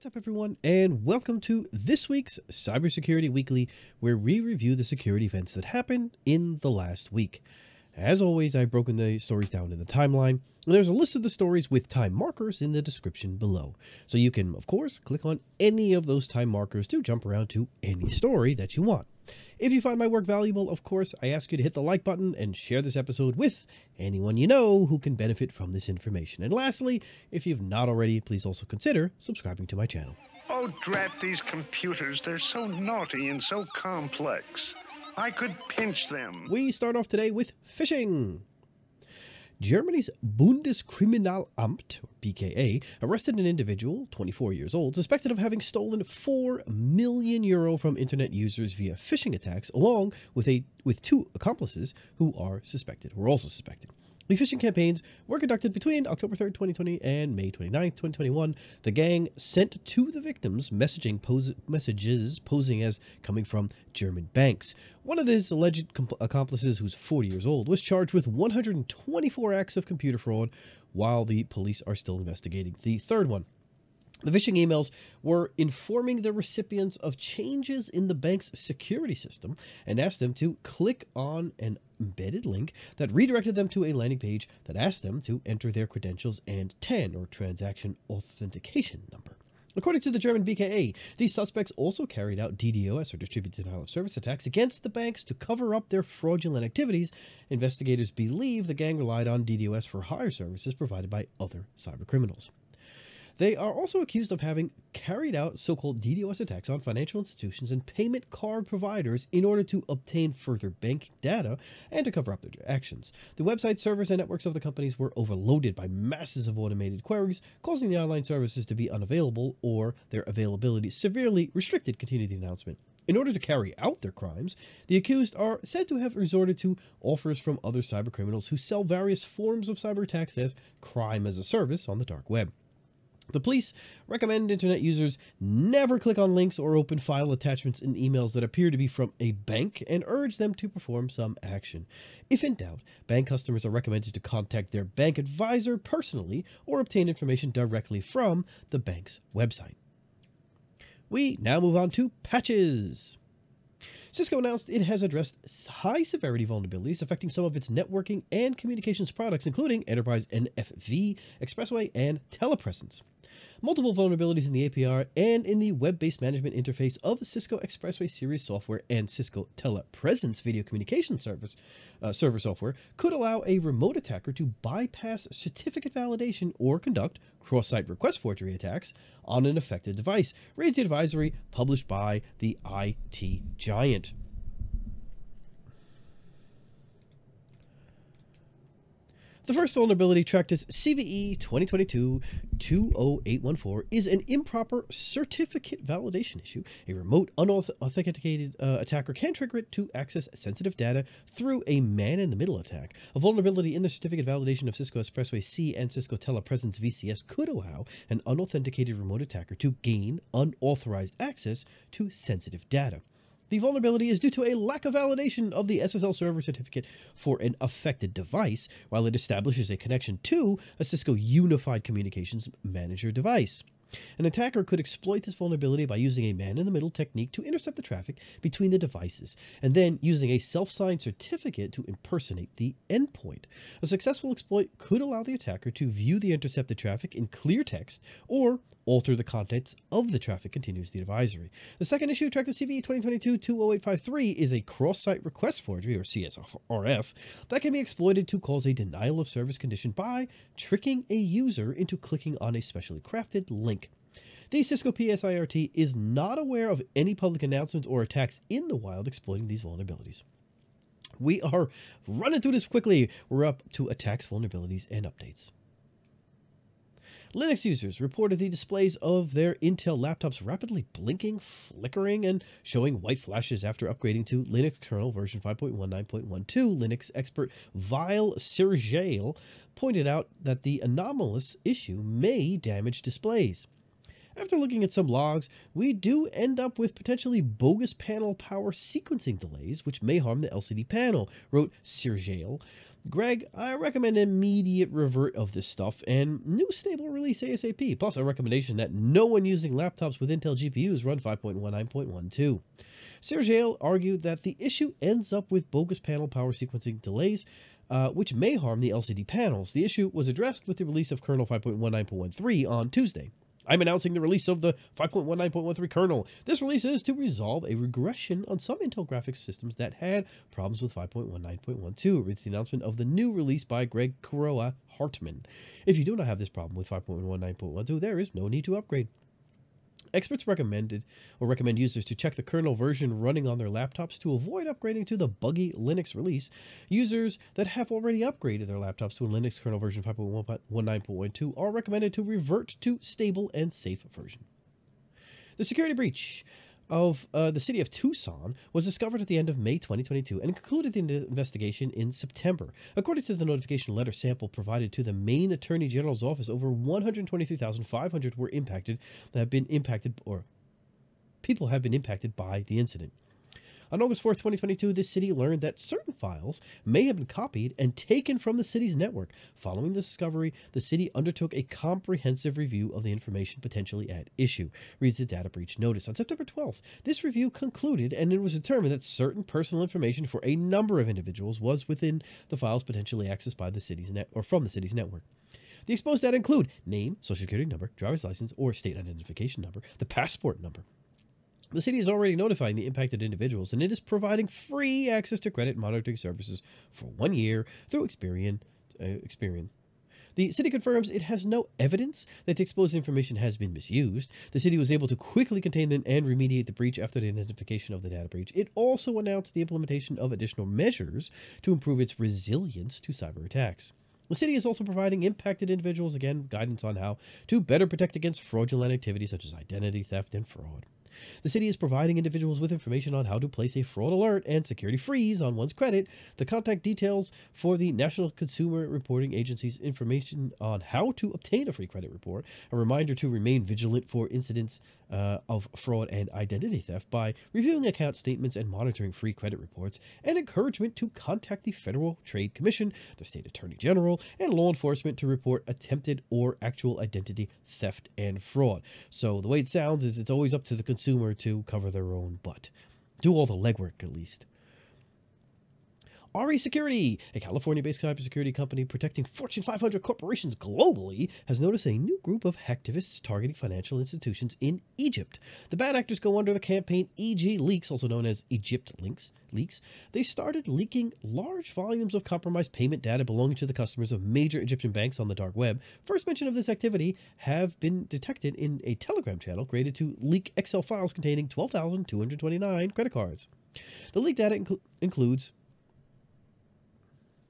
What's up, everyone, and welcome to this week's Cybersecurity Weekly, where we review the security events that happened in the last week. As always, I've broken the stories down in the timeline, and there's a list of the stories with time markers in the description below. So you can, of course, click on any of those time markers to jump around to any story that you want. If you find my work valuable, of course, I ask you to hit the like button and share this episode with anyone you know who can benefit from this information. And lastly, if you've not already, please also consider subscribing to my channel. Oh, drat these computers. They're so naughty and so complex. I could pinch them. We start off today with phishing. Germany's Bundeskriminalamt, or BKA, arrested an individual, 24 years old, suspected of having stolen €4 million from internet users via phishing attacks, along with two accomplices who were also suspected. The phishing campaigns were conducted between October 3rd, 2020 and May 29th, 2021. The gang sent to the victims messages posing as coming from German banks. One of his alleged accomplices, who's 40 years old, was charged with 124 acts of computer fraud, while the police are still investigating the third one. The phishing emails were informing the recipients of changes in the bank's security system and asked them to click on an embedded link that redirected them to a landing page that asked them to enter their credentials and TAN, or transaction authentication number. According to the German BKA, these suspects also carried out DDoS, or distributed denial of service attacks, against the banks to cover up their fraudulent activities. Investigators believe the gang relied on DDoS for hire services provided by other cybercriminals. They are also accused of having carried out so-called DDoS attacks on financial institutions and payment card providers in order to obtain further bank data and to cover up their actions. The website servers and networks of the companies were overloaded by masses of automated queries, causing the online services to be unavailable or their availability severely restricted, continued the announcement. In order to carry out their crimes, the accused are said to have resorted to offers from other cybercriminals who sell various forms of cyber attacks as crime as a service on the dark web. The police recommend internet users never click on links or open file attachments in emails that appear to be from a bank and urge them to perform some action. If in doubt, bank customers are recommended to contact their bank advisor personally or obtain information directly from the bank's website. We now move on to patches. Cisco announced it has addressed high-severity vulnerabilities affecting some of its networking and communications products, including Enterprise NFV, Expressway, and Telepresence. Multiple vulnerabilities in the API and in the web-based management interface of Cisco Expressway series software and Cisco Telepresence video communication server software could allow a remote attacker to bypass certificate validation or conduct cross-site request forgery attacks on an affected device, raised the advisory published by the IT giant. The first vulnerability, tracked as CVE 2022-20814, is an improper certificate validation issue. A remote unauthenticated attacker can trigger it to access sensitive data through a man-in-the-middle attack. A vulnerability in the certificate validation of Cisco Expressway C and Cisco Telepresence VCS could allow an unauthenticated remote attacker to gain unauthorized access to sensitive data. The vulnerability is due to a lack of validation of the SSL server certificate for an affected device, while it establishes a connection to a Cisco Unified Communications Manager device. An attacker could exploit this vulnerability by using a man-in-the-middle technique to intercept the traffic between the devices, and then using a self-signed certificate to impersonate the endpoint. A successful exploit could allow the attacker to view the intercepted traffic in clear text or alter the contents of the traffic, continues the advisory. The second issue, tracked as CVE 2022-20853, is a cross-site request forgery, or CSRF, that can be exploited to cause a denial of service condition by tricking a user into clicking on a specially crafted link. The Cisco PSIRT is not aware of any public announcements or attacks in the wild exploiting these vulnerabilities. We are running through this quickly. We're up to attacks, vulnerabilities, and updates. Linux users reported the displays of their Intel laptops rapidly blinking, flickering, and showing white flashes after upgrading to Linux Kernel version 5.19.12. Linux expert Vile Sergel pointed out that the anomalous issue may damage displays. After looking at some logs, we do end up with potentially bogus panel power sequencing delays, which may harm the LCD panel, wrote Sergel. Greg, I recommend immediate revert of this stuff and new stable release ASAP, plus a recommendation that no one using laptops with Intel GPUs run 5.19.12. Sergey argued that the issue ends up with bogus panel power sequencing delays, which may harm the LCD panels. The issue was addressed with the release of kernel 5.19.13 on Tuesday. I'm announcing the release of the 5.19.13 kernel. This release is to resolve a regression on some Intel graphics systems that had problems with 5.19.12, reads the announcement of the new release by Greg Kuroa Hartman. If you do not have this problem with 5.19.12, there is no need to upgrade. Experts recommend users to check the kernel version running on their laptops to avoid upgrading to the buggy Linux release. Users that have already upgraded their laptops to a Linux kernel version 5.19.12 are recommended to revert to stable and safe version. The security breach of the city of Tucson was discovered at the end of May 2022 and concluded the investigation in September. According to the notification letter sample provided to the Maine Attorney General's office, over 123,500 were impacted people have been impacted by the incident. On August 4th, 2022, this city learned that certain files may have been copied and taken from the city's network. Following the discovery, the city undertook a comprehensive review of the information potentially at issue, reads the data breach notice. On September 12th, this review concluded, and it was determined that certain personal information for a number of individuals was within the files potentially accessed by the city's from the city's network. The exposed data include name, social security number, driver's license or state identification number, the passport number. The city is already notifying the impacted individuals, and it is providing free access to credit monitoring services for 1 year through Experian. The city confirms it has no evidence that the exposed information has been misused. The city was able to quickly contain and remediate the breach after the identification of the data breach. It also announced the implementation of additional measures to improve its resilience to cyber attacks. The city is also providing impacted individuals, again, guidance on how to better protect against fraudulent activities such as identity theft and fraud. The city is providing individuals with information on how to place a fraud alert and security freeze on one's credit, the contact details for the National Consumer Reporting Agency's information on how to obtain a free credit report, a reminder to remain vigilant for incidents of fraud and identity theft by reviewing account statements and monitoring free credit reports, and encouragement to contact the Federal Trade Commission, the State Attorney General, and law enforcement to report attempted or actual identity theft and fraud. So the way it sounds is it's always up to the consumer to cover their own butt. Do all the legwork, at least. RE Security, a California-based cybersecurity company protecting Fortune 500 corporations globally, has noticed a new group of hacktivists targeting financial institutions in Egypt. The bad actors go under the campaign EG Leaks, also known as Egypt Leaks. They started leaking large volumes of compromised payment data belonging to the customers of major Egyptian banks on the dark web. First mention of this activity have been detected in a Telegram channel created to leak Excel files containing 12,229 credit cards. The leaked data includes...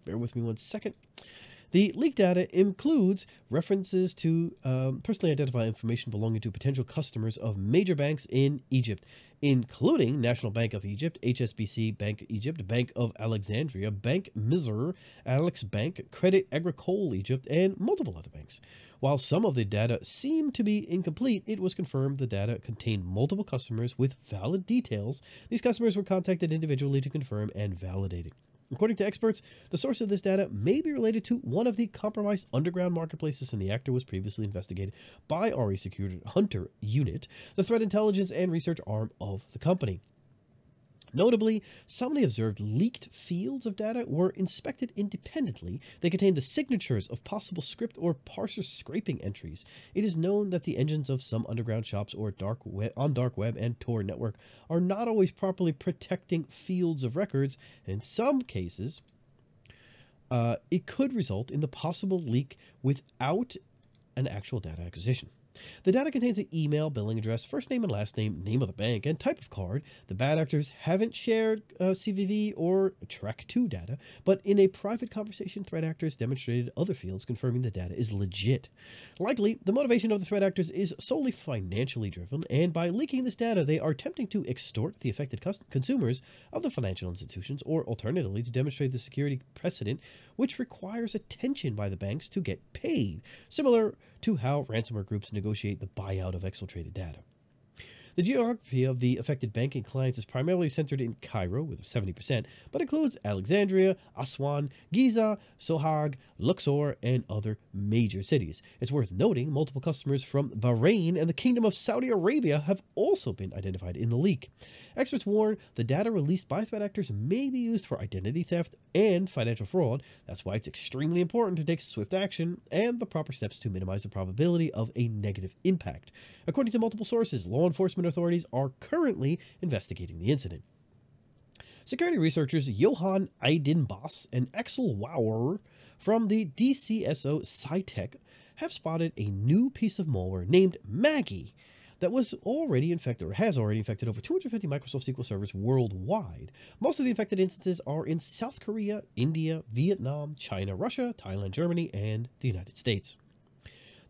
Bear with me 1 second. The leaked data includes references to personally identified information belonging to potential customers of major banks in Egypt, including National Bank of Egypt, HSBC Bank Egypt, Bank of Alexandria, Bank Misr, Alex Bank, Credit Agricole Egypt, and multiple other banks. While some of the data seemed to be incomplete, it was confirmed the data contained multiple customers with valid details. These customers were contacted individually to confirm and validate it. According to experts, the source of this data may be related to one of the compromised underground marketplaces, and the actor was previously investigated by RE Security Hunter Unit, the threat intelligence and research arm of the company. Notably, some of the observed leaked fields of data were inspected independently. They contained the signatures of possible script or parser scraping entries. It is known that the engines of some underground shops or dark web and Tor network are not always properly protecting fields of records, and in some cases, it could result in the possible leak without an actual data acquisition. The data contains an email, billing address, first name and last name, name of the bank, and type of card. The bad actors haven't shared CVV or Track2 data, but in a private conversation, threat actors demonstrated other fields confirming the data is legit. Likely, the motivation of the threat actors is solely financially driven, and by leaking this data, they are attempting to extort the affected consumers of the financial institutions, or alternatively, to demonstrate the security precedent, which requires attention by the banks to get paid, similar to how ransomware groups negotiate the buyout of exfiltrated data. The geography of the affected banking clients is primarily centered in Cairo, with 70%, but includes Alexandria, Aswan, Giza, Sohag, Luxor, and other major cities. It's worth noting multiple customers from Bahrain and the Kingdom of Saudi Arabia have also been identified in the leak. Experts warn the data released by threat actors may be used for identity theft and financial fraud. That's why it's extremely important to take swift action and the proper steps to minimize the probability of a negative impact. According to multiple sources, law enforcement authorities are currently investigating the incident. Security researchers Johan Eidenbos and Axel Wauer from the DCSO SciTech have spotted a new piece of malware named Maggie that was already infected or has already infected over 250 Microsoft SQL servers worldwide. Most of the infected instances are in South Korea, India, Vietnam, China, Russia, Thailand, Germany, and the United States.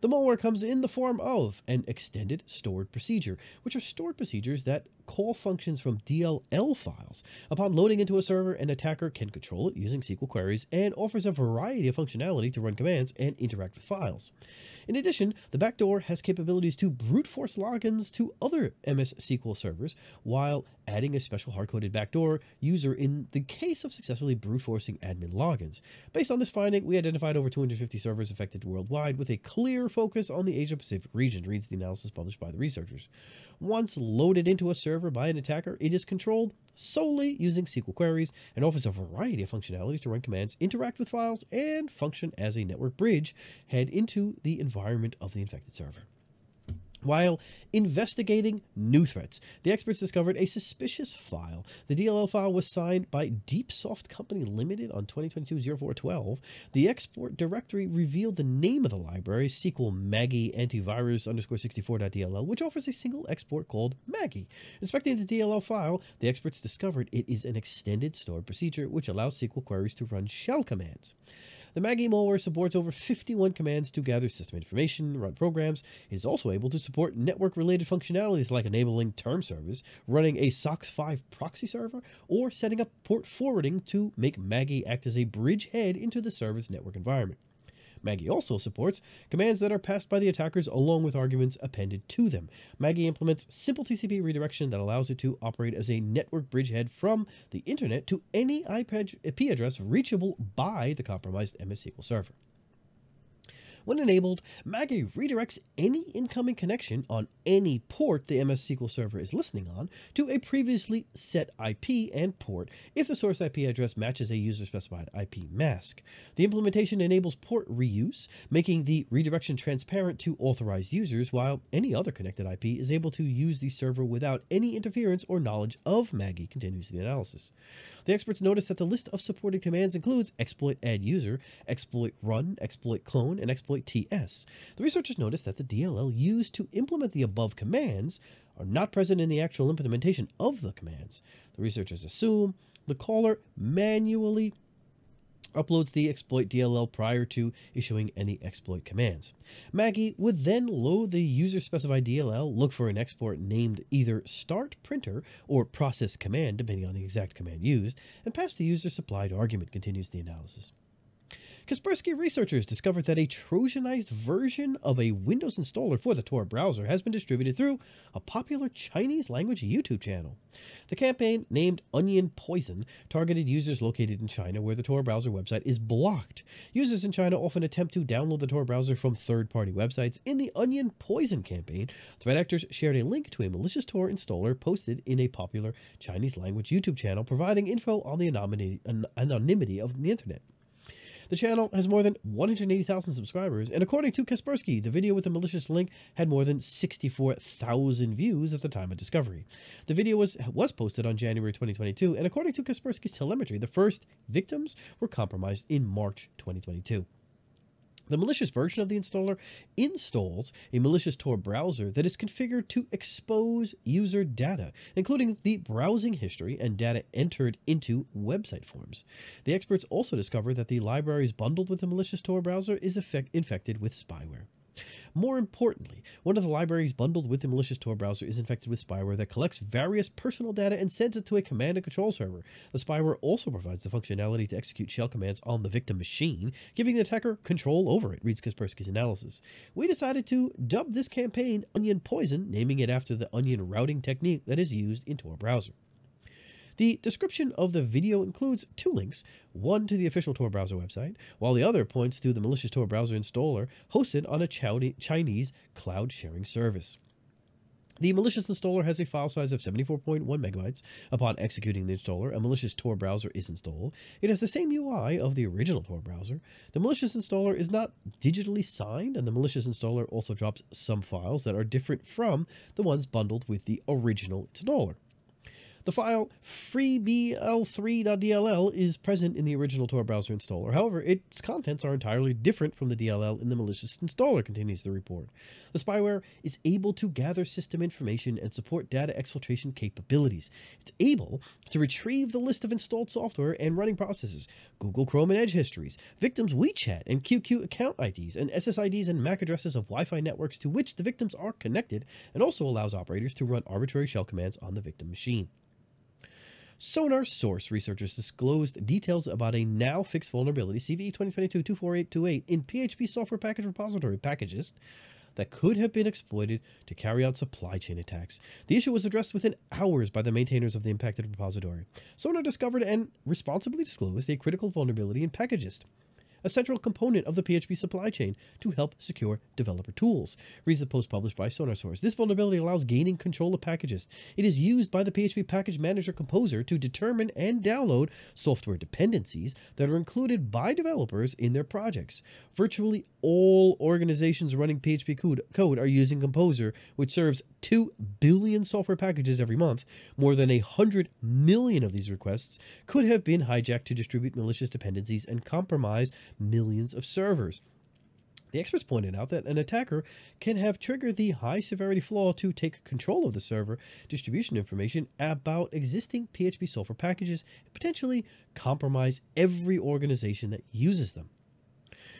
The malware comes in the form of an extended stored procedure, which are stored procedures that call functions from DLL files. Upon loading into a server, an attacker can control it using SQL queries and offers a variety of functionality to run commands and interact with files. In addition, the backdoor has capabilities to brute force logins to other MS SQL servers, while adding a special hard-coded backdoor user in the case of successfully brute forcing admin logins. Based on this finding, we identified over 250 servers affected worldwide with a clear focus on the Asia-Pacific region, reads the analysis published by the researchers. Once loaded into a server by an attacker, it is controlled solely using SQL queries and offers a variety of functionality to run commands, interact with files, and function as a network bridge head into the environment of the infected server. While investigating new threats, the experts discovered a suspicious file. The DLL file was signed by DeepSoft Company Limited on 2022-0412. The export directory revealed the name of the library, SQL Maggie antivirus _64.dll, which offers a single export called Maggie. Inspecting the DLL file, the experts discovered it is an extended stored procedure which allows SQL queries to run shell commands. The Maggie malware supports over 51 commands to gather system information, run programs. It is also able to support network-related functionalities like enabling term service, running a SOC 5 proxy server, or setting up port forwarding to make Maggie act as a bridgehead into the server's network environment. Maggie also supports commands that are passed by the attackers along with arguments appended to them. Maggie implements simple TCP redirection that allows it to operate as a network bridgehead from the internet to any IP address reachable by the compromised MS SQL server. When enabled, Maggie redirects any incoming connection on any port the MS SQL server is listening on to a previously set IP and port if the source IP address matches a user-specified IP mask. The implementation enables port reuse, making the redirection transparent to authorized users, while any other connected IP is able to use the server without any interference or knowledge of Maggie, continues the analysis. The experts noticed that the list of supported commands includes exploit add user, exploit run, exploit clone, and exploit TS. The researchers noticed that the DLL used to implement the above commands are not present in the actual implementation of the commands. The researchers assume the caller manually uploads the exploit DLL prior to issuing any exploit commands. Maggie would then load the user-specified DLL, look for an export named either start printer or process command, depending on the exact command used, and pass the user-supplied argument, continues the analysis. Kaspersky researchers discovered that a Trojanized version of a Windows installer for the Tor browser has been distributed through a popular Chinese language YouTube channel. The campaign, named OnionPoison, targeted users located in China where the Tor browser website is blocked. Users in China often attempt to download the Tor browser from third-party websites. In the OnionPoison campaign, threat actors shared a link to a malicious Tor installer posted in a popular Chinese language YouTube channel, providing info on the anonymity of the internet. The channel has more than 180,000 subscribers, and according to Kaspersky, the video with the malicious link had more than 64,000 views at the time of discovery. The video was posted on January 2022, and according to Kaspersky's telemetry, the first victims were compromised in March 2022. The malicious version of the installer installs a malicious Tor browser that is configured to expose user data, including the browsing history and data entered into website forms. The experts also discovered that the libraries bundled with the malicious Tor browser is infected with spyware. More importantly, one of the libraries bundled with the malicious Tor browser is infected with spyware that collects various personal data and sends it to a command and control server. The spyware also provides the functionality to execute shell commands on the victim machine, giving the attacker control over it, reads Kaspersky's analysis. We decided to dub this campaign OnionPoison, naming it after the onion routing technique that is used in Tor browser. The description of the video includes two links, one to the official Tor browser website, while the other points to the malicious Tor browser installer hosted on a Chinese cloud sharing service. The malicious installer has a file size of 74.1 megabytes. Upon executing the installer, a malicious Tor browser is installed. It has the same UI of the original Tor browser. The malicious installer is not digitally signed, and the malicious installer also drops some files that are different from the ones bundled with the original installer. The file freebl3.dll is present in the original Tor browser installer. However, its contents are entirely different from the DLL in the malicious installer, continues the report. The spyware is able to gather system information and support data exfiltration capabilities. It's able to retrieve the list of installed software and running processes, Google Chrome and Edge histories, victims' WeChat and QQ account IDs, and SSIDs and MAC addresses of Wi-Fi networks to which the victims are connected, and also allows operators to run arbitrary shell commands on the victim machine. Sonar Source researchers disclosed details about a now-fixed vulnerability, CVE 2022-24828, in PHP software package repository Packagist that could have been exploited to carry out supply chain attacks. The issue was addressed within hours by the maintainers of the impacted repository. Sonar discovered and responsibly disclosed a critical vulnerability in Packagist, a central component of the PHP supply chain to help secure developer tools, reads the post published by Sonar Source. This vulnerability allows gaining control of packages. It is used by the PHP Package Manager Composer to determine and download software dependencies that are included by developers in their projects. Virtually all organizations running PHP code are using Composer, which serves 2 billion software packages every month. More than 100 million of these requests could have been hijacked to distribute malicious dependencies and compromise millions of servers. The experts pointed out that an attacker can have triggered the high-severity flaw to take control of the server distribution information about existing PHP software packages and potentially compromise every organization that uses them.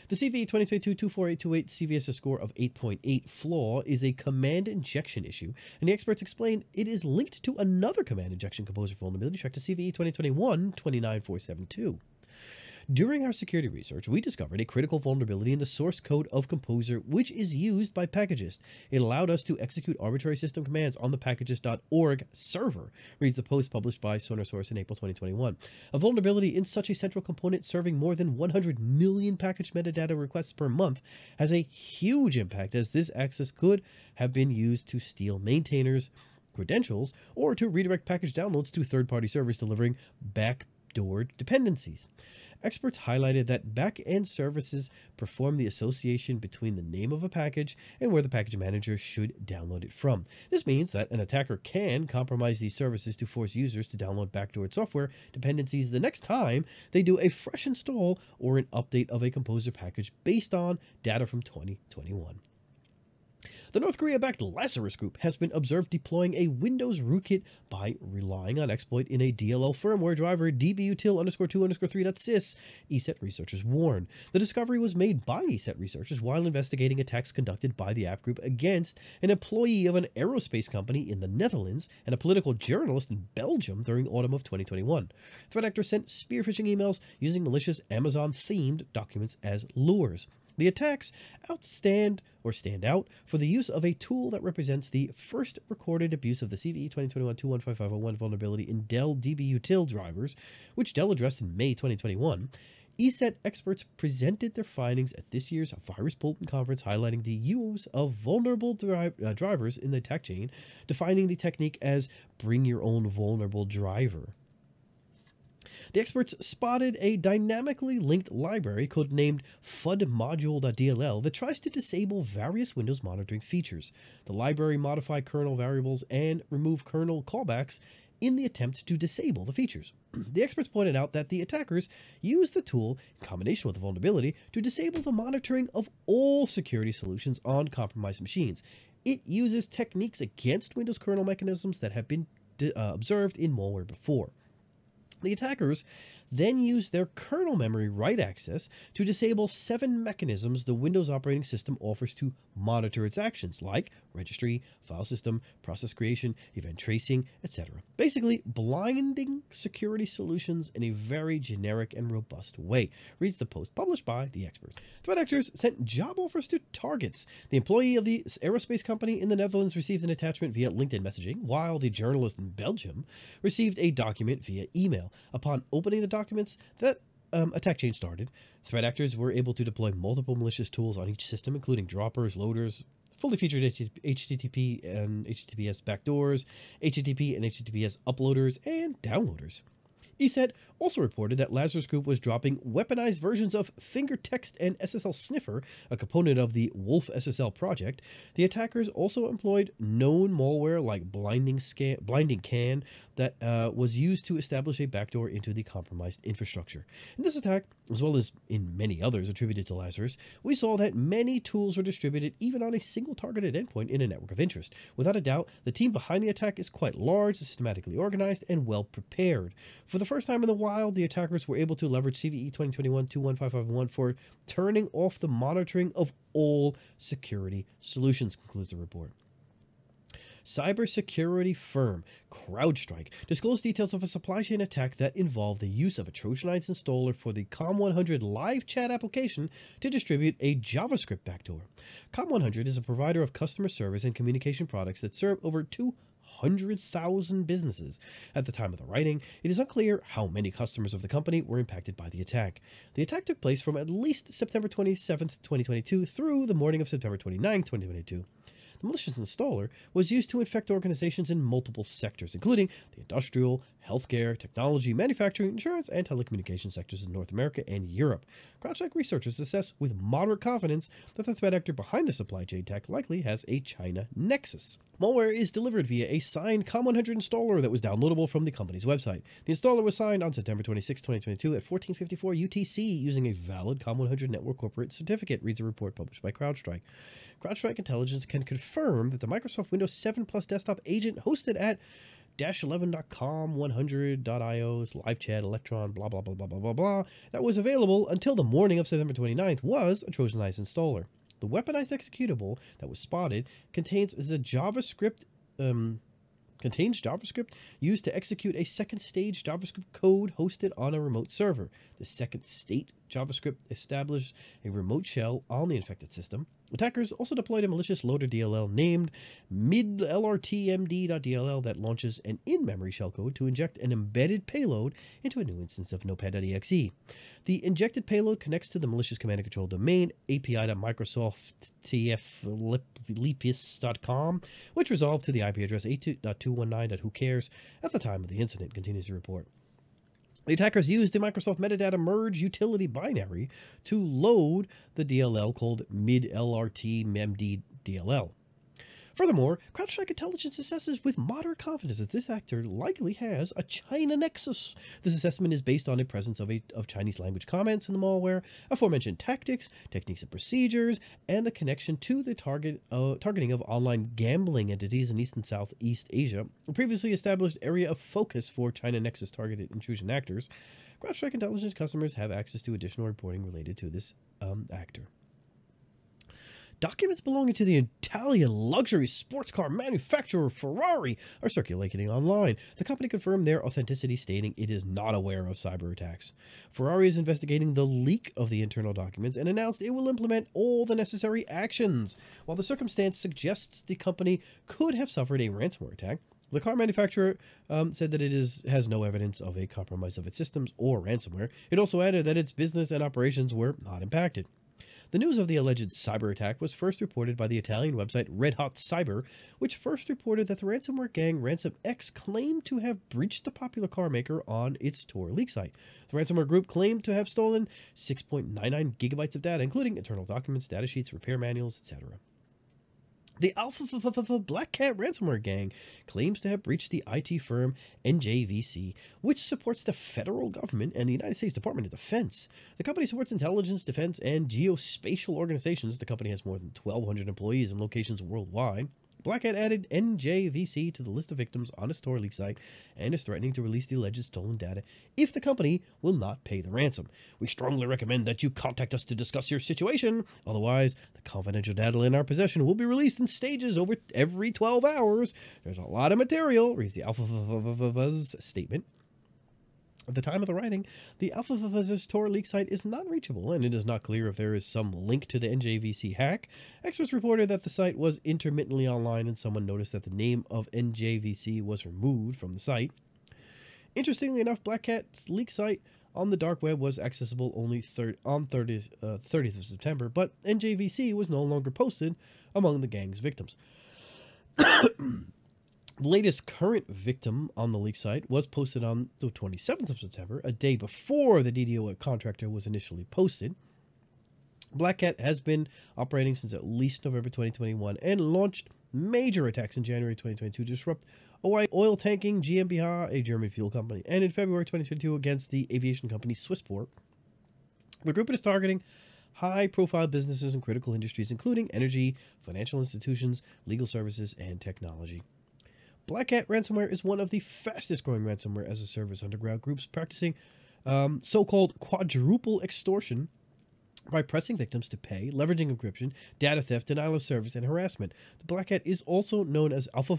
The CVE 2022-24828 CVS score of 8.8 flaw is a command injection issue, and the experts explained it is linked to another command injection composer vulnerability tracked to CVE 2021-29472. During our security research, we discovered a critical vulnerability in the source code of Composer, which is used by Packagist. It allowed us to execute arbitrary system commands on the Packagist.org server, reads the post published by Sonar Source in April 2021. A vulnerability in such a central component serving more than 100 million package metadata requests per month has a huge impact, as this access could have been used to steal maintainers' credentials or to redirect package downloads to third-party servers delivering backdoor dependencies. Experts highlighted that back-end services perform the association between the name of a package and where the package manager should download it from. This means that an attacker can compromise these services to force users to download backdoored software dependencies the next time they do a fresh install or an update of a Composer package based on data from 2021. The North Korea-backed Lazarus group has been observed deploying a Windows rootkit by relying on exploit in a DLL firmware driver dbutil_2_3.sys, ESET researchers warn. The discovery was made by ESET researchers while investigating attacks conducted by the app group against an employee of an aerospace company in the Netherlands and a political journalist in Belgium during autumn of 2021. Threat actors sent spear phishing emails using malicious Amazon-themed documents as lures. The attacks stand out for the use of a tool that represents the first recorded abuse of the CVE 2021-21551 vulnerability in Dell dbutil drivers, which Dell addressed in May 2021. ESET experts presented their findings at this year's Virus Bulletin Conference, highlighting the use of vulnerable drivers in the attack chain, defining the technique as bring your own vulnerable driver. The experts spotted a dynamically linked library codenamed fudmodule.dll that tries to disable various Windows monitoring features. The library modifies kernel variables and remove kernel callbacks in the attempt to disable the features. The experts pointed out that the attackers use the tool in combination with the vulnerability to disable the monitoring of all security solutions on compromised machines. It uses techniques against Windows kernel mechanisms that have been observed in malware before. The attackers then used their kernel memory write access to disable 7 mechanisms the Windows operating system offers to monitor its actions, like registry, file system, process creation, event tracing, etc. Basically, blinding security solutions in a very generic and robust way, reads the post published by the experts. Threat actors sent job offers to targets. The employee of the aerospace company in the Netherlands received an attachment via LinkedIn messaging, while the journalist in Belgium received a document via email. Upon opening the documents, that attack chain started. Threat actors were able to deploy multiple malicious tools on each system, including droppers, loaders, fully featured HTTP and HTTPS backdoors, HTTP and HTTPS uploaders, and downloaders. ESET also reported that Lazarus Group was dropping weaponized versions of Finger Text and SSL Sniffer, a component of the Wolf SSL project. The attackers also employed known malware like Blinding Can that was used to establish a backdoor into the compromised infrastructure. In this attack, as well as in many others attributed to Lazarus, we saw that many tools were distributed even on a single targeted endpoint in a network of interest. Without a doubt, the team behind the attack is quite large, systematically organized, and well prepared. For the first time in the wild, the attackers were able to leverage CVE 2021-21551 for turning off the monitoring of all security solutions, concludes the report. Cybersecurity firm CrowdStrike disclosed details of a supply chain attack that involved the use of a Trojanized installer for the Comm100 Live Chat application to distribute a JavaScript backdoor. Comm100 is a provider of customer service and communication products that serve over 200,000 businesses. At the time of the writing, it is unclear how many customers of the company were impacted by the attack. The attack took place from at least September 27, 2022 through the morning of September 29, 2022. The malicious installer was used to infect organizations in multiple sectors, including the industrial, healthcare, technology, manufacturing, insurance, and telecommunications sectors in North America and Europe. CrowdStrike researchers assess with moderate confidence that the threat actor behind the supply chain attack likely has a China nexus. Malware is delivered via a signed Comm100 installer that was downloadable from the company's website. The installer was signed on September 26, 2022 at 1454 UTC using a valid Comm100 Network Corporate Certificate, reads a report published by CrowdStrike. CrowdStrike Intelligence can confirm that the Microsoft Windows 7 Plus desktop agent hosted at -11.com100.io's live chat electron blah blah blah blah blah blah blah that was available until the morning of September 29th was a Trojanized installer. The weaponized executable that was spotted contains JavaScript used to execute a second stage JavaScript code hosted on a remote server. The second state JavaScript established a remote shell on the infected system. Attackers also deployed a malicious loader DLL named midlrtmd.dll that launches an in-memory shellcode to inject an embedded payload into a new instance of notepad.exe. The injected payload connects to the malicious command and control domain api.microsoft.tflipis.com, which resolved to the IP address 82.219.whocares at the time of the incident, continues the report. The attackers used the Microsoft metadata merge utility binary to load the DLL called midlrtmd.dll. Furthermore, CrowdStrike Intelligence assesses with moderate confidence that this actor likely has a China nexus. This assessment is based on the presence of Chinese language comments in the malware, aforementioned tactics, techniques and procedures, and the connection to the targeting of online gambling entities in East and Southeast Asia, a previously established area of focus for China nexus targeted intrusion actors. CrowdStrike Intelligence customers have access to additional reporting related to this actor. Documents belonging to the Italian luxury sports car manufacturer Ferrari are circulating online. The company confirmed their authenticity, stating it is not aware of cyber attacks. Ferrari is investigating the leak of the internal documents and announced it will implement all the necessary actions. While the circumstance suggests the company could have suffered a ransomware attack, the car manufacturer said that it has no evidence of a compromise of its systems or ransomware. It also added that its business and operations were not impacted. The news of the alleged cyber attack was first reported by the Italian website Red Hot Cyber, which first reported that the ransomware gang RansomEXX claimed to have breached the popular car maker on its Tor leak site. The ransomware group claimed to have stolen 6.99 gigabytes of data, including internal documents, data sheets, repair manuals, etc. The BlackCat ransomware gang claims to have breached the IT firm NJVC, which supports the federal government and the United States Department of Defense. The company supports intelligence, defense, and geospatial organizations. The company has more than 1,200 employees in locations worldwide. BlackCat added NJVC to the list of victims on its Tor leak site and is threatening to release the alleged stolen data if the company will not pay the ransom. We strongly recommend that you contact us to discuss your situation. Otherwise, the confidential data in our possession will be released in stages over every 12 hours. There's a lot of material, reads the Alpha statement. At the time of the writing, the Alpha Tor leak site is not reachable, and it is not clear if there is some link to the NJVC hack. Experts reported that the site was intermittently online, and someone noticed that the name of NJVC was removed from the site. Interestingly enough, BlackCat's leak site on the dark web was accessible only on 30th of September, but NJVC was no longer posted among the gang's victims. The latest current victim on the leak site was posted on the 27th of September, a day before the DDoS contractor was initially posted. BlackCat has been operating since at least November 2021 and launched major attacks in January 2022 to disrupt oil tanking GmbH, a German fuel company, and in February 2022 against the aviation company Swissport. The group is targeting high-profile businesses in critical industries, including energy, financial institutions, legal services, and technology. BlackCat ransomware is one of the fastest-growing ransomware as a service underground groups practicing so-called quadruple extortion by pressing victims to pay, leveraging encryption, data theft, denial of service, and harassment. The BlackCat is also known as Alpha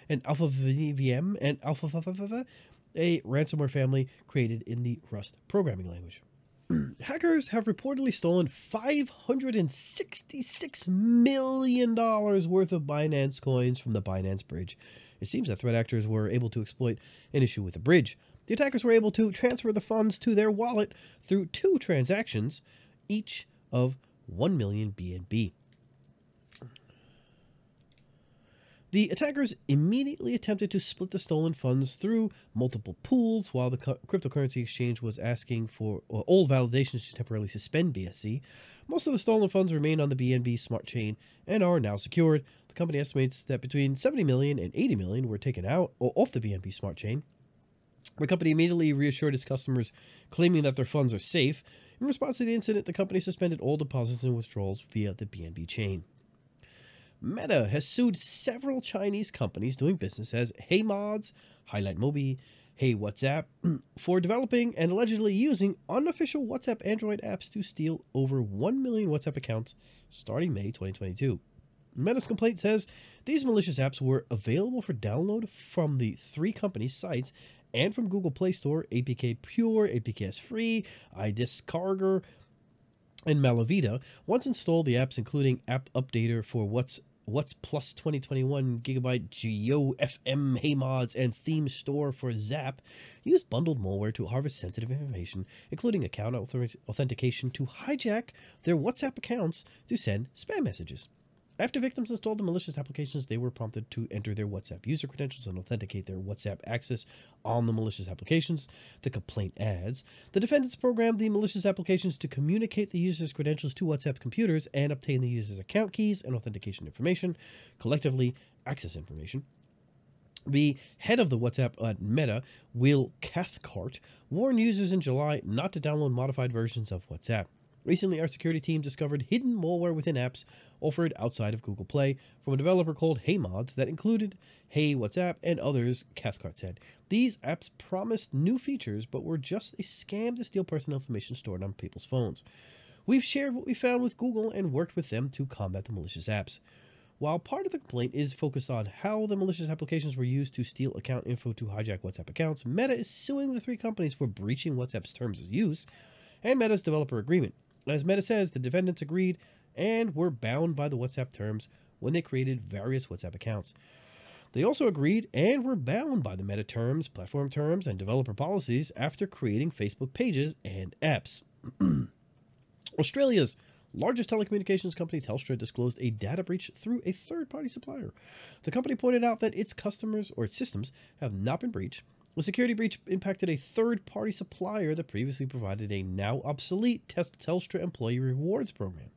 and Alpha VM and Alpha, a ransomware family created in the Rust programming language. Hackers have reportedly stolen $566 million worth of Binance Coins from the Binance Bridge. It seems that threat actors were able to exploit an issue with the bridge. The attackers were able to transfer the funds to their wallet through 2 transactions, each of 1 million BNB. The attackers immediately attempted to split the stolen funds through multiple pools while the cryptocurrency exchange was asking for all validations to temporarily suspend BSC. Most of the stolen funds remain on the BNB smart chain and are now secured. The company estimates that between 70 million and 80 million were taken out or off the BNB smart chain. The company immediately reassured its customers, claiming that their funds are safe. In response to the incident, the company suspended all deposits and withdrawals via the BNB chain. Meta has sued several Chinese companies doing business as HeyMods, Highlight Mobi, Hey WhatsApp for developing and allegedly using unofficial WhatsApp Android apps to steal over 1 million WhatsApp accounts starting May 2022. Meta's complaint says these malicious apps were available for download from the 3 companies' sites and from Google Play Store, APK Pure, APKs Free, iDiscarger, and Malavita. Once installed, the apps, including App Updater for What's Plus 2021 GB Geo FM HeyMods and Theme Store for Zap, use bundled malware to harvest sensitive information, including account authentication, to hijack their WhatsApp accounts to send spam messages. After victims installed the malicious applications, they were prompted to enter their WhatsApp user credentials and authenticate their WhatsApp access on the malicious applications. The complaint adds, the defendants programmed the malicious applications to communicate the user's credentials to WhatsApp computers and obtain the user's account keys and authentication information, collectively access information. The head of the WhatsApp at Meta, Will Cathcart, warned users in July not to download modified versions of WhatsApp. Recently, our security team discovered hidden malware within apps offered outside of Google Play from a developer called HeyMods that included Hey WhatsApp and others, Cathcart said. These apps promised new features but were just a scam to steal personal information stored on people's phones. We've shared what we found with Google and worked with them to combat the malicious apps. While part of the complaint is focused on how the malicious applications were used to steal account info to hijack WhatsApp accounts, Meta is suing the 3 companies for breaching WhatsApp's terms of use and Meta's developer agreement. As Meta says, the defendants agreed and were bound by the WhatsApp terms when they created various WhatsApp accounts. They also agreed and were bound by the Meta terms, platform terms, and developer policies after creating Facebook pages and apps. Australia's largest telecommunications company, Telstra, disclosed a data breach through a third-party supplier. The company pointed out that its customers or its systems have not been breached. The security breach impacted a third-party supplier that previously provided a now obsolete Telstra employee rewards program.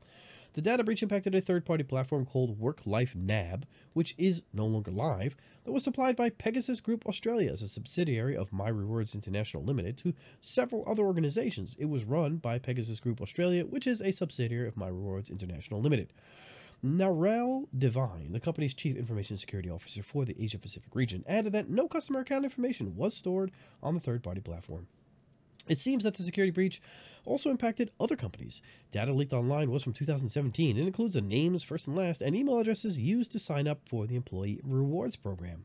The data breach impacted a third-party platform called WorkLife NAB, which is no longer live, that was supplied by Packagist Group Australia as a subsidiary of My Rewards International Limited to several other organizations. It was run by Packagist Group Australia, which is a subsidiary of My Rewards International Limited. Narelle Devine, the company's chief information security officer for the Asia-Pacific region, added that no customer account information was stored on the third-party platform. It seems that the security breach also impacted other companies. Data leaked online was from 2017 and includes the names, first and last, and email addresses used to sign up for the employee rewards program.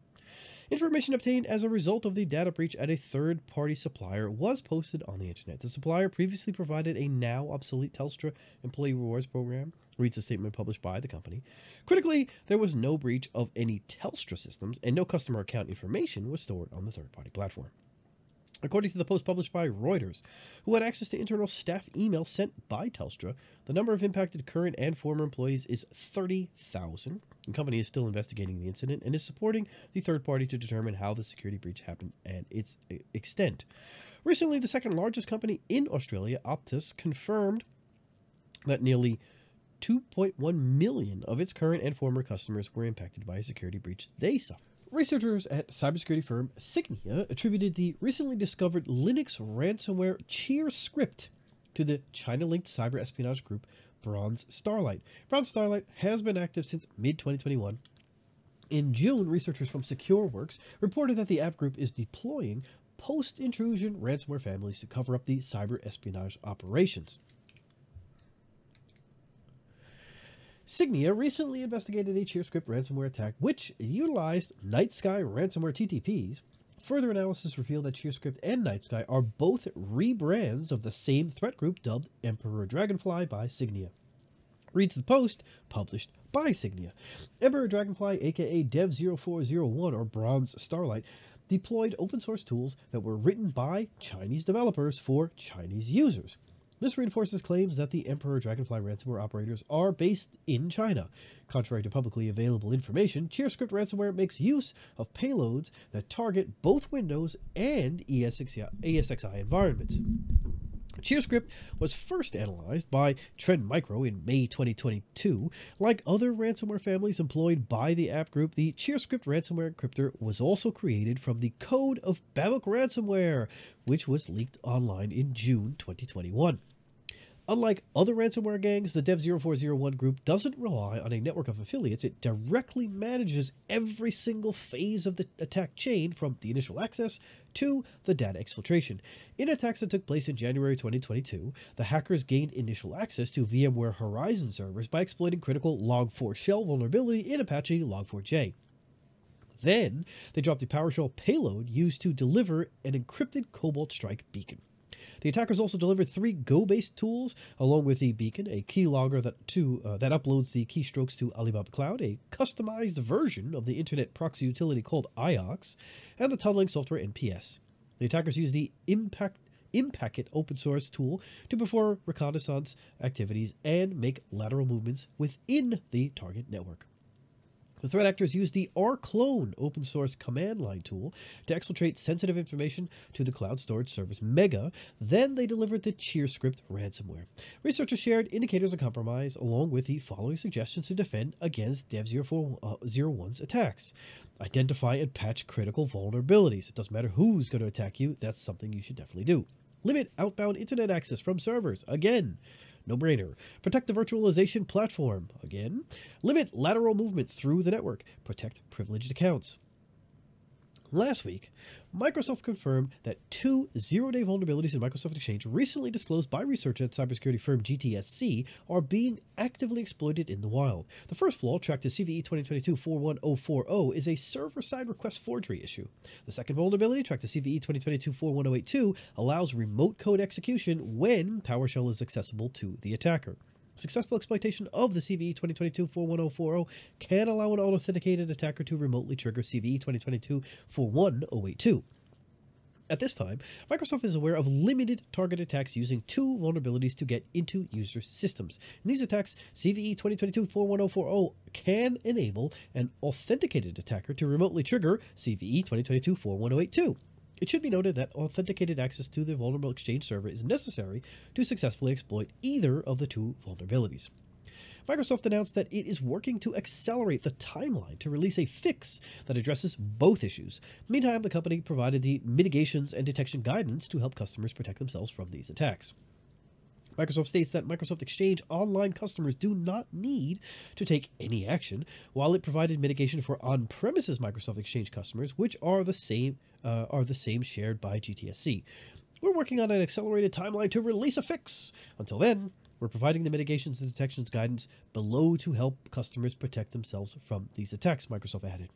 Information obtained as a result of the data breach at a third-party supplier was posted on the internet. The supplier previously provided a now obsolete Telstra employee rewards program, reads a statement published by the company. Critically, there was no breach of any Telstra systems, and no customer account information was stored on the third-party platform. According to the post published by Reuters, who had access to internal staff email sent by Telstra, the number of impacted current and former employees is 30,000. The company is still investigating the incident and is supporting the third party to determine how the security breach happened and its extent. Recently, the second largest company in Australia, Optus, confirmed that nearly 2.1 million of its current and former customers were impacted by a security breach they suffered. Researchers at cybersecurity firm Signia attributed the recently discovered Linux ransomware Cheer script to the China-linked cyber espionage group Bronze Starlight. Bronze Starlight has been active since mid-2021. In June, researchers from SecureWorks reported that the app group is deploying post-intrusion ransomware families to cover up the cyber espionage operations. Signia recently investigated a CheerScript ransomware attack which utilized Night Sky ransomware TTPs. Further analysis revealed that CheerScript and Night Sky are both rebrands of the same threat group dubbed Emperor Dragonfly by Signia. Reads the post published by Signia. Emperor Dragonfly, aka DEV-0401 or Bronze Starlight, deployed open source tools that were written by Chinese developers for Chinese users. This reinforces claims that the Emperor Dragonfly ransomware operators are based in China. Contrary to publicly available information, CheerScript ransomware makes use of payloads that target both Windows and ESXi environments. CheerScript was first analyzed by Trend Micro in May 2022. Like other ransomware families employed by the app group, the CheerScript ransomware encryptor was also created from the code of Babok ransomware, which was leaked online in June 2021. Unlike other ransomware gangs, the DEV-0401 group doesn't rely on a network of affiliates. It directly manages every single phase of the attack chain, from the initial access to the data exfiltration. In attacks that took place in January 2022, the hackers gained initial access to VMware Horizon servers by exploiting critical Log4 shell vulnerability in Apache Log4j. Then, they dropped the PowerShell payload used to deliver an encrypted Cobalt Strike beacon. The attackers also delivered 3 Go-based tools, along with the beacon, a keylogger that uploads the keystrokes to Alibaba Cloud, a customized version of the internet proxy utility called IOX, and the tunneling software NPS. The attackers used the Impacket open source tool to perform reconnaissance activities and make lateral movements within the target network. The threat actors used the rclone open source command line tool to exfiltrate sensitive information to the cloud storage service Mega. Then they delivered the CheerScript ransomware. Researchers shared indicators of compromise along with the following suggestions to defend against DEV-0401's attacks. Identify and patch critical vulnerabilities. It doesn't matter who's going to attack you, that's something you should definitely do. Limit outbound internet access from servers. Again, no-brainer. Protect the virtualization platform. Again. Limit lateral movement through the network. Protect privileged accounts. Last week, Microsoft confirmed that 2 zero-day vulnerabilities in Microsoft Exchange recently disclosed by researchers at cybersecurity firm GTSC are being actively exploited in the wild. The first flaw, tracked as CVE 2022-41040, is a server-side request forgery issue. The second vulnerability, tracked as CVE 2022-41082, allows remote code execution when PowerShell is accessible to the attacker. Successful exploitation of the CVE 2022-41040 can allow an unauthenticated attacker to remotely trigger CVE 2022-41082. At this time, Microsoft is aware of limited target attacks using 2 vulnerabilities to get into user systems. In these attacks, CVE 2022-41040 can enable an authenticated attacker to remotely trigger CVE 2022-41082. It should be noted that authenticated access to the vulnerable Exchange server is necessary to successfully exploit either of the 2 vulnerabilities. Microsoft announced that it is working to accelerate the timeline to release a fix that addresses both issues. Meantime, the company provided the mitigations and detection guidance to help customers protect themselves from these attacks. Microsoft states that Microsoft Exchange Online customers do not need to take any action, while it provided mitigation for on-premises Microsoft Exchange customers, which are the same shared by GTSC. We're working on an accelerated timeline to release a fix. Until then, we're providing the mitigations and detections guidance below to help customers protect themselves from these attacks, Microsoft added.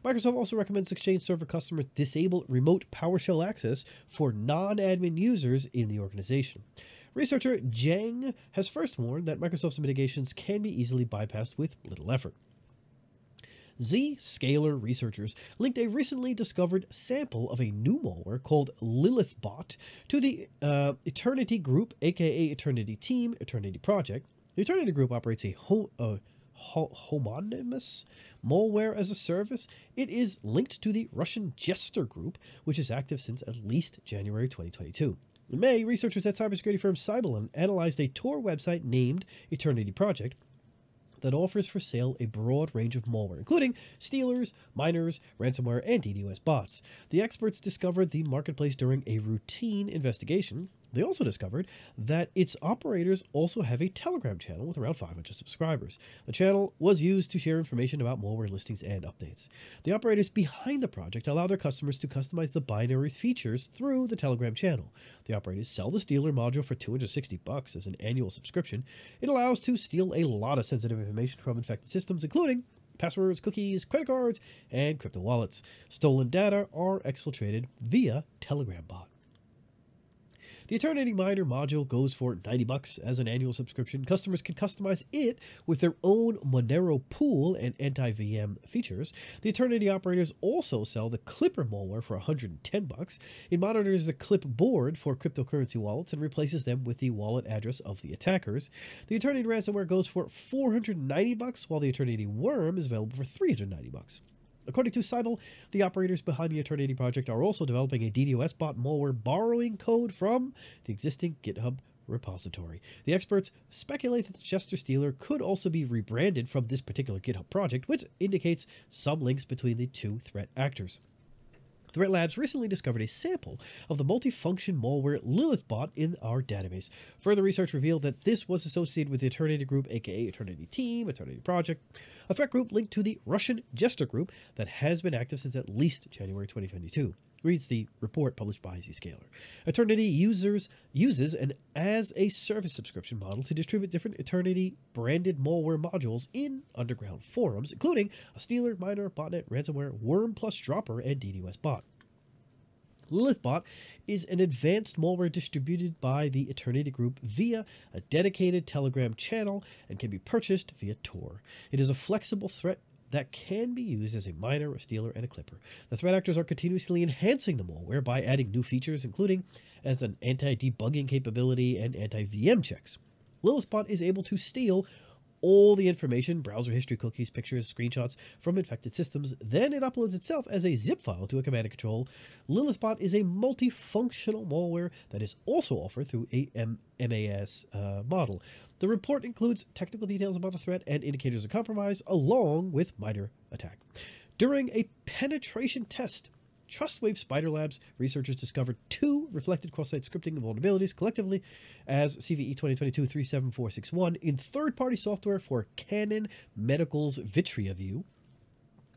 Microsoft also recommends Exchange Server customers disable remote PowerShell access for non-admin users in the organization. Researcher Zhang has first warned that Microsoft's mitigations can be easily bypassed with little effort. Zscaler researchers linked a recently discovered sample of a new malware called LilithBot to the Eternity Group, aka Eternity Team, Eternity Project. The Eternity Group operates a homonymous malware as a service. It is linked to the Russian Jester Group, which is active since at least January 2022. In May, researchers at cybersecurity firm Cybelin analyzed a Tor website named Eternity Project that offers for sale a broad range of malware, including stealers, miners, ransomware, and DDoS bots. The experts discovered the marketplace during a routine investigation. They also discovered that its operators also have a Telegram channel with around 500 subscribers. The channel was used to share information about malware listings and updates. The operators behind the project allow their customers to customize the binary features through the Telegram channel. The operators sell the stealer module for $260 as an annual subscription. It allows to steal a lot of sensitive information from infected systems, including passwords, cookies, credit cards, and crypto wallets. Stolen data are exfiltrated via Telegram bot. The Eternity Miner module goes for $90 as an annual subscription. Customers can customize it with their own Monero pool and anti-VM features. The Eternity operators also sell the Clipper malware for $110. It monitors the clipboard for cryptocurrency wallets and replaces them with the wallet address of the attackers. The Eternity ransomware goes for $490, while the Eternity Worm is available for $390. According to Cybel, the operators behind the Eternity project are also developing a DDoS bot malware borrowing code from the existing GitHub repository. The experts speculate that the Jester Stealer could also be rebranded from this particular GitHub project, which indicates some links between the two threat actors. Threat Labs recently discovered a sample of the multifunction malware LilithBot in our database. Further research revealed that this was associated with the Eternity Group, aka Eternity Team, Eternity Project, a threat group linked to the Russian Jester Group that has been active since at least January 2022. Reads the report published by Zscaler. Eternity uses an as-a-service subscription model to distribute different Eternity-branded malware modules in underground forums, including a stealer, miner, botnet, ransomware, worm plus dropper, and DDoS bot. LilithBot is an advanced malware distributed by the Eternity Group via a dedicated Telegram channel and can be purchased via Tor. It is a flexible threat that can be used as a miner, a stealer, and a clipper. The threat actors are continuously enhancing the malware by adding new features, including as an anti-debugging capability and anti-VM checks. LilithBot is able to steal all the information, browser history, cookies, pictures, screenshots from infected systems. Then it uploads itself as a zip file to a command and control. LilithBot is a multifunctional malware that is also offered through a MAS model. The report includes technical details about the threat and indicators of compromise, along with minor attack. During a penetration test, TrustWave Spider Labs researchers discovered 2 reflected cross-site scripting vulnerabilities collectively as CVE 2022-37461 in third-party software for Canon Medical's Vitrea View.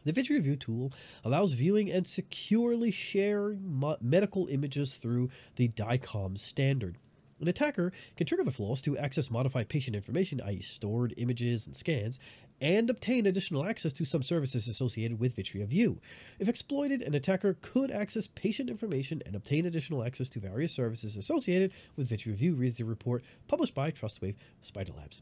The Vitrea View tool allows viewing and securely sharing medical images through the DICOM standard. An attacker can trigger the flaws to access modified patient information, i.e. stored images and scans, and obtain additional access to some services associated with Vitrea View. If exploited, an attacker could access patient information and obtain additional access to various services associated with Vitrea View, reads the report published by TrustWave Spider Labs.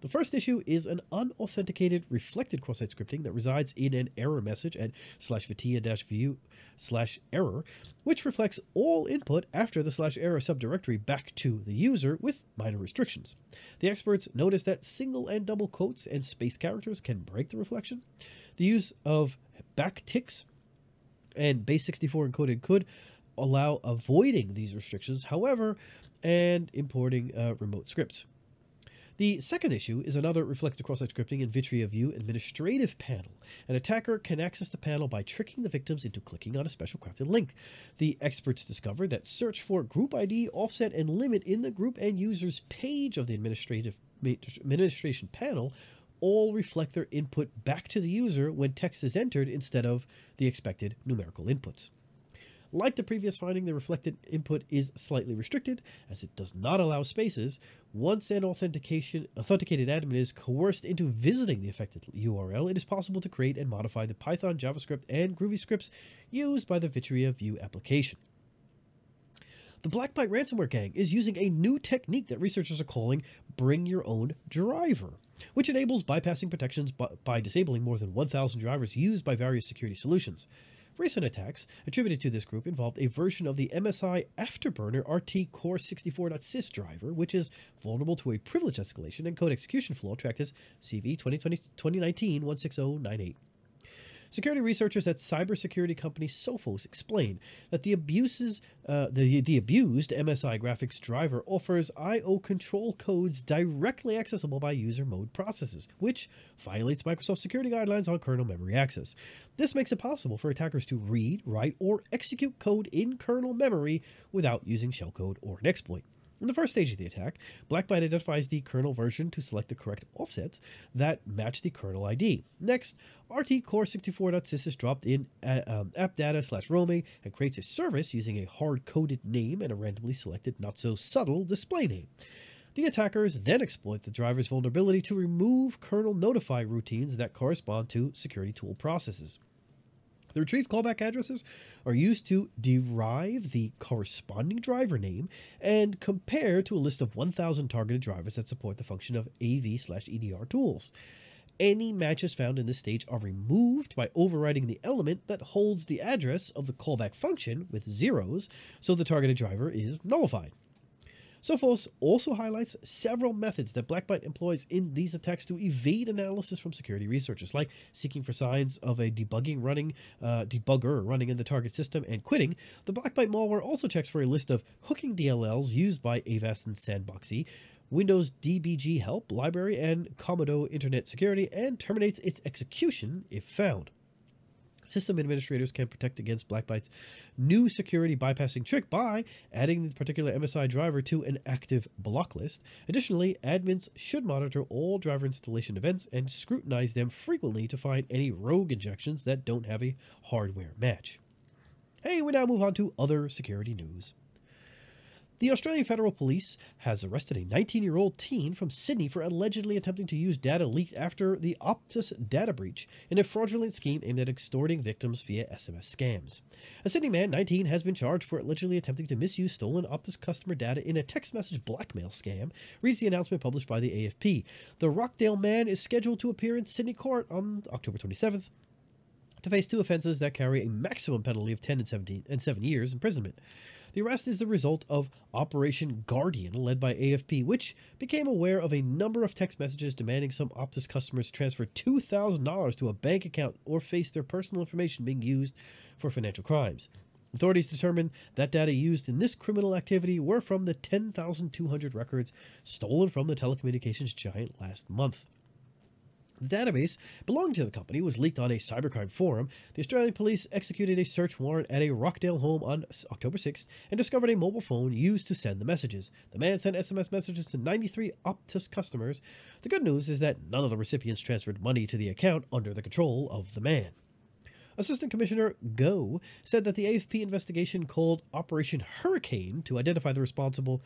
The first issue is an unauthenticated reflected cross-site scripting that resides in an error message at /Vitrea-View/error, which reflects all input after the /error subdirectory back to the user with minor restrictions. The experts noticed that single and double quotes and space characters can break the reflection. The use of backticks and base64 encoded could allow avoiding these restrictions, however, and importing remote scripts. The second issue is another reflected cross-site scripting in Vitrea View administrative panel. An attacker can access the panel by tricking the victims into clicking on a special crafted link. The experts discovered that search for group ID, offset, and limit in the group and users page of the administration panel all reflect their input back to the user when text is entered instead of the expected numerical inputs. Like the previous finding, the reflected input is slightly restricted, as it does not allow spaces. Once an authenticated admin is coerced into visiting the affected URL, it is possible to create and modify the Python, JavaScript, and Groovy scripts used by the Vitrea View application. The BlackCat ransomware gang is using a new technique that researchers are calling Bring Your Own Driver, which enables bypassing protections by disabling more than 1,000 drivers used by various security solutions. Recent attacks attributed to this group involved a version of the MSI Afterburner RT Core 64.sys driver, which is vulnerable to a privilege escalation and code execution flaw tracked as CV 2019-16098. Security researchers at cybersecurity company Sophos explain that the abused MSI graphics driver offers I/O control codes directly accessible by user mode processes, which violates Microsoft security guidelines on kernel memory access. This makes it possible for attackers to read, write, or execute code in kernel memory without using shellcode or an exploit. In the first stage of the attack, BlackCat identifies the kernel version to select the correct offsets that match the kernel ID. Next, RT Core 64.sys is dropped in appdata/roaming and creates a service using a hard-coded name and a randomly selected not-so-subtle display name. The attackers then exploit the driver's vulnerability to remove kernel notify routines that correspond to security tool processes. The retrieved callback addresses are used to derive the corresponding driver name and compare to a list of 1,000 targeted drivers that support the function of AV/EDR tools. Any matches found in this stage are removed by overriding the element that holds the address of the callback function with zeros, so the targeted driver is nullified. Sophos also highlights several methods that BlackCat employs in these attacks to evade analysis from security researchers, like seeking for signs of a debugger running in the target system and quitting. The BlackCat malware also checks for a list of hooking DLLs used by Avast and Sandboxy, Windows DBG help library, and Commodore Internet Security, and terminates its execution if found. System administrators can protect against BlackCat's new security bypassing trick by adding the particular MSI driver to an active block list. Additionally, admins should monitor all driver installation events and scrutinize them frequently to find any rogue injections that don't have a hardware match. Hey, we now move on to other security news. The Australian Federal Police has arrested a 19-year-old teen from Sydney for allegedly attempting to use data leaked after the Optus Data Breach in a fraudulent scheme aimed at extorting victims via SMS scams. A Sydney man, 19, has been charged for allegedly attempting to misuse stolen Optus customer data in a text message blackmail scam, reads the announcement published by the AFP. The Rockdale man is scheduled to appear in Sydney court on October 27th to face 2 offences that carry a maximum penalty of 10 and 7 years imprisonment. The arrest is the result of Operation Guardian, led by AFP, which became aware of a number of text messages demanding some Optus customers transfer $2,000 to a bank account or face their personal information being used for financial crimes. Authorities determined that data used in this criminal activity were from the 10,200 records stolen from the telecommunications giant last month. The database belonging to the company was leaked on a cybercrime forum. The Australian police executed a search warrant at a Rockdale home on October 6th and discovered a mobile phone used to send the messages. The man sent SMS messages to 93 Optus customers. The good news is that none of the recipients transferred money to the account under the control of the man. Assistant Commissioner Go said that the AFP investigation called Operation Hurricane to identify the responsible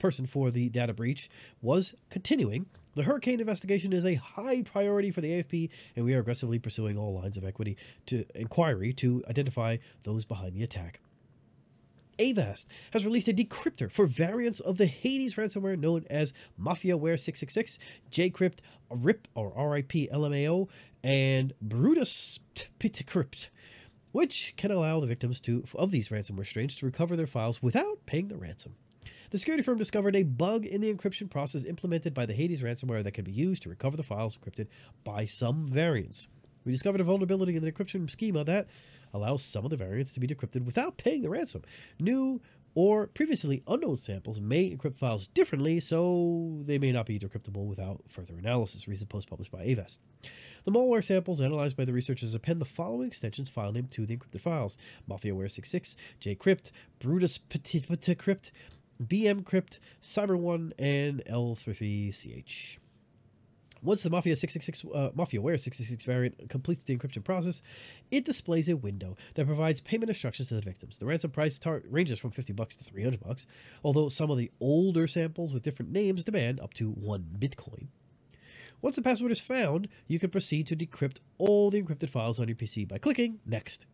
person for the data breach was continuing. The Hurricane investigation is a high priority for the AFP, and we are aggressively pursuing all lines of inquiry to identify those behind the attack. Avast has released a decryptor for variants of the Hades ransomware known as MafiaWare 666, JCrypt, RIP or RIP LMAO, and Brutus Pitcrypt, which can allow the victims of these ransomware strains to recover their files without paying the ransom. The security firm discovered a bug in the encryption process implemented by the Hades ransomware that can be used to recover the files encrypted by some variants. We discovered a vulnerability in the encryption schema that allows some of the variants to be decrypted without paying the ransom. New or previously unknown samples may encrypt files differently, so they may not be decryptable without further analysis. Recent post published by Avast. The malware samples analyzed by the researchers append the following extensions file name to the encrypted files: MafiaWare66, JCrypt, Brutus Petitcrypt, BMCrypt, Cyber1, and L33CH. Once the MafiaWare66 variant completes the encryption process, it displays a window that provides payment instructions to the victims. The ransom price ranges from $50 to $300, although some of the older samples with different names demand up to 1 Bitcoin. Once the password is found, you can proceed to decrypt all the encrypted files on your PC by clicking Next,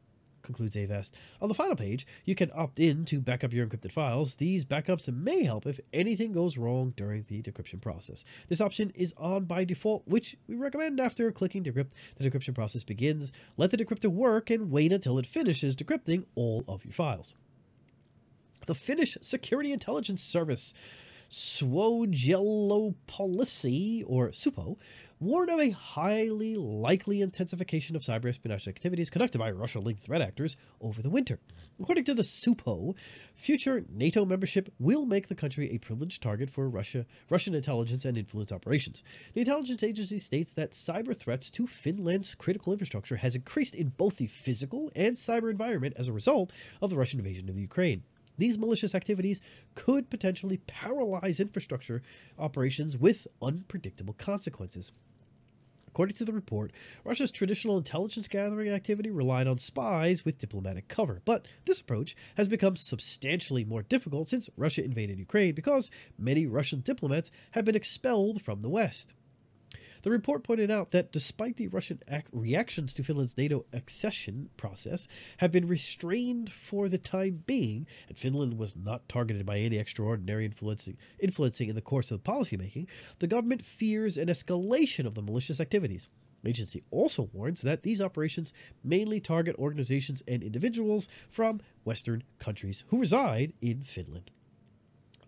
concludes Avast. On the final page, you can opt in to back up your encrypted files. These backups may help if anything goes wrong during the decryption process. This option is on by default, which we recommend after clicking decrypt. The decryption process begins. Let the decryptor work and wait until it finishes decrypting all of your files. The Finnish Security Intelligence Service, Suojelopoliisi, or SUPO, warned of a highly likely intensification of cyber espionage activities conducted by Russia-linked threat actors over the winter. According to the SUPO, future NATO membership will make the country a privileged target for Russian intelligence and influence operations. The intelligence agency states that cyber threats to Finland's critical infrastructure has increased in both the physical and cyber environment as a result of the Russian invasion of Ukraine. These malicious activities could potentially paralyze infrastructure operations with unpredictable consequences. According to the report, Russia's traditional intelligence gathering activity relied on spies with diplomatic cover, but this approach has become substantially more difficult since Russia invaded Ukraine because many Russian diplomats have been expelled from the West. The report pointed out that despite the Russian reactions to Finland's NATO accession process have been restrained for the time being, and Finland was not targeted by any extraordinary influencing in the course of policymaking, the government fears an escalation of the malicious activities. The agency also warns that these operations mainly target organizations and individuals from Western countries who reside in Finland.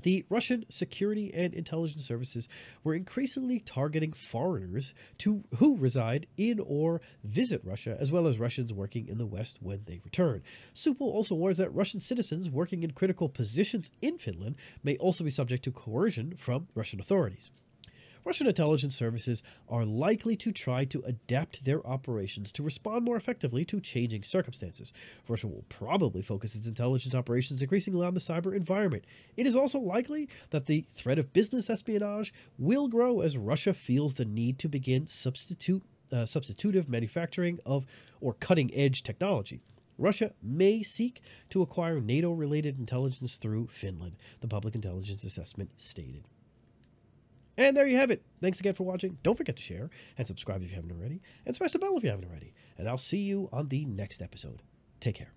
The Russian security and intelligence services were increasingly targeting foreigners who reside in or visit Russia, as well as Russians working in the West when they return. SUPO also warns that Russian citizens working in critical positions in Finland may also be subject to coercion from Russian authorities. Russian intelligence services are likely to try to adapt their operations to respond more effectively to changing circumstances. Russia will probably focus its intelligence operations increasingly on the cyber environment. It is also likely that the threat of business espionage will grow as Russia feels the need to begin substitutive manufacturing of or cutting-edge technology. Russia may seek to acquire NATO-related intelligence through Finland, the Public Intelligence Assessment stated. And there you have it. Thanks again for watching. Don't forget to share and subscribe if you haven't already, and smash the bell if you haven't already. And I'll see you on the next episode. Take care.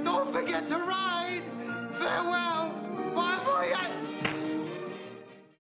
Don't forget to ride!